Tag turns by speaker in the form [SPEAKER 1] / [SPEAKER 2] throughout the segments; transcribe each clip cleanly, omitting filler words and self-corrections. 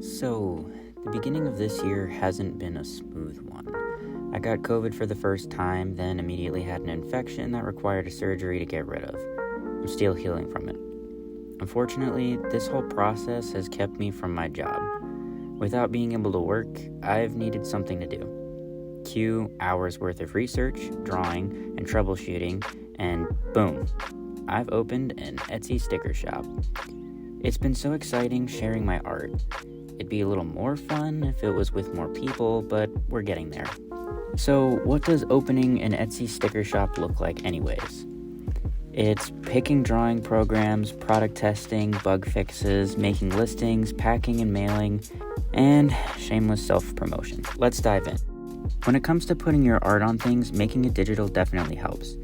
[SPEAKER 1] So, the beginning of this year hasn't been a smooth one. I got COVID for the first time, then immediately had an infection that required a surgery to get rid of. I'm still healing from it. Unfortunately, this whole process has kept me from my job. Without being able to work, I've needed something to do. Cue hours worth of research, drawing, and troubleshooting, and boom, I've opened an Etsy sticker shop. It's been so exciting sharing my art. It'd be a little more fun if it was with more people, but we're getting there. So, what does opening an Etsy sticker shop look like anyways? It's picking drawing programs, product testing, bug fixes, making listings, packing and mailing, and shameless self-promotion. Let's dive in. When it comes to putting your art on things, making it digital definitely helps.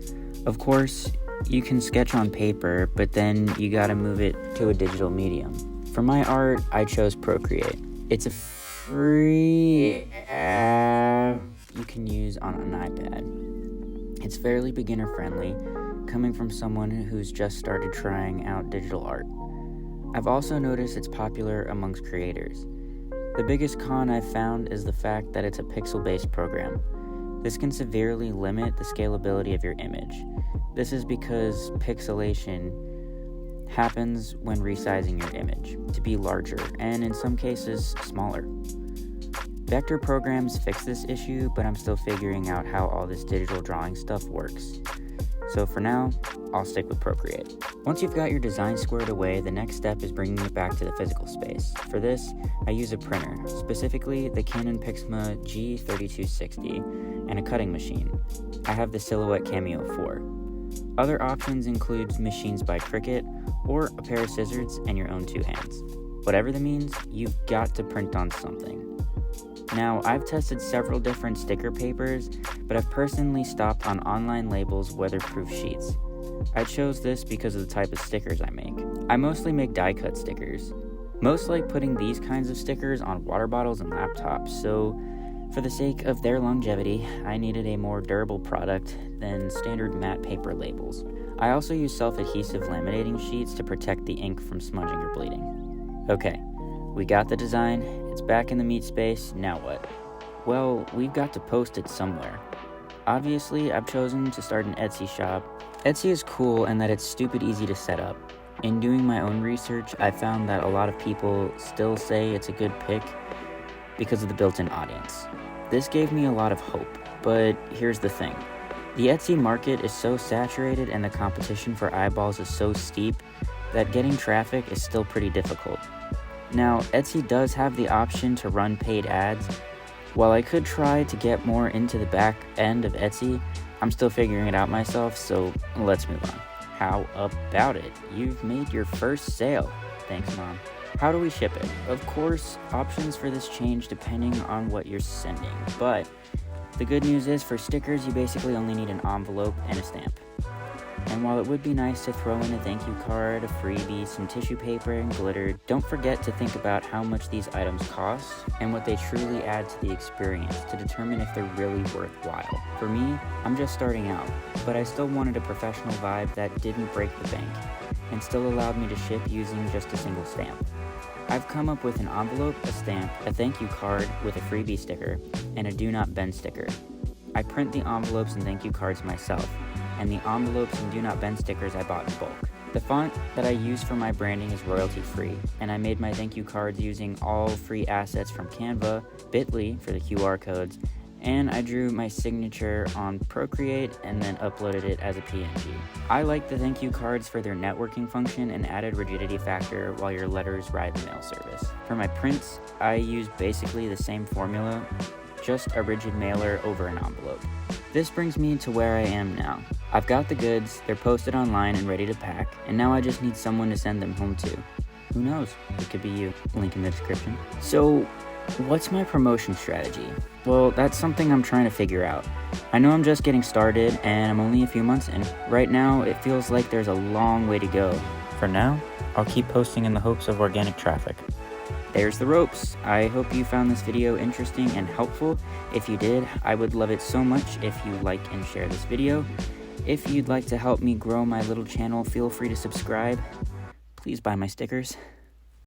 [SPEAKER 1] Of course, you can sketch on paper, but then you gotta move it to a digital medium. For my art, I chose Procreate. It's a free app you can use on an iPad. It's fairly beginner friendly, coming from someone who's just started trying out digital art. I've also noticed it's popular amongst creators. The biggest con I've found is the fact that it's a pixel-based program. This can severely limit the scalability of your image. This is because pixelation happens when resizing your image to be larger and in some cases smaller. Vector programs fix this issue, but I'm still figuring out how all this digital drawing stuff works. So for now, I'll stick with Procreate. Once you've got your design squared away, the next step is bringing it back to the physical space. For this, I use a printer, specifically the Canon Pixma G3260, and a cutting machine. I have the Silhouette Cameo 4. Other options include machines by Cricut, or a pair of scissors and your own two hands. Whatever that means, you've got to print on something. Now, I've tested several different sticker papers, but I've personally stopped on online labels weatherproof sheets. I chose this because of the type of stickers I make. I mostly make die-cut stickers. Most like putting these kinds of stickers on water bottles and laptops, so for the sake of their longevity, I needed a more durable product than standard matte paper labels. I also use self-adhesive laminating sheets to protect the ink from smudging or bleeding. Okay, we got the design, it's back in the meat space, now what? Well, we've got to post it somewhere. Obviously, I've chosen to start an Etsy shop. Etsy is cool in that it's stupid easy to set up. In doing my own research, I found that a lot of people still say it's a good pick because of the built-in audience. This gave me a lot of hope, but here's the thing. The Etsy market is so saturated and the competition for eyeballs is so steep that getting traffic is still pretty difficult. Now, Etsy does have the option to run paid ads. While I could try to get more into the back end of Etsy, I'm still figuring it out myself, so let's move on. How about it? You've made your first sale. Thanks, Mom. How do we ship it? Of course, options for this change depending on what you're sending, but the good news is for stickers, you basically only need an envelope and a stamp. And while it would be nice to throw in a thank you card, a freebie, some tissue paper, and glitter, don't forget to think about how much these items cost and what they truly add to the experience to determine if they're really worthwhile. For me, I'm just starting out, but I still wanted a professional vibe that didn't break the bank and still allowed me to ship using just a single stamp. I've come up with an envelope, a stamp, a thank you card with a freebie sticker, and a do not bend sticker. I print the envelopes and thank you cards myself, and the envelopes and do not bend stickers I bought in bulk. The font that I use for my branding is royalty free, and I made my thank you cards using all free assets from Canva, Bitly for the QR codes, and I drew my signature on Procreate and then uploaded it as a PNG. I like the thank you cards for their networking function and added rigidity factor while your letters ride the mail service. For my prints, I use basically the same formula, just a rigid mailer over an envelope. This brings me to where I am now. I've got the goods, they're posted online and ready to pack, and now I just need someone to send them home to. Who knows? It could be you. Link in the description. So, what's my promotion strategy? Well, that's something I'm trying to figure out. I know I'm just getting started and I'm only a few months in. Right now, it feels like there's a long way to go. For now, I'll keep posting in the hopes of organic traffic. There's the ropes. I hope you found this video interesting and helpful. If you did, I would love it so much if you like and share this video. If you'd like to help me grow my little channel, feel free to subscribe. Please buy my stickers.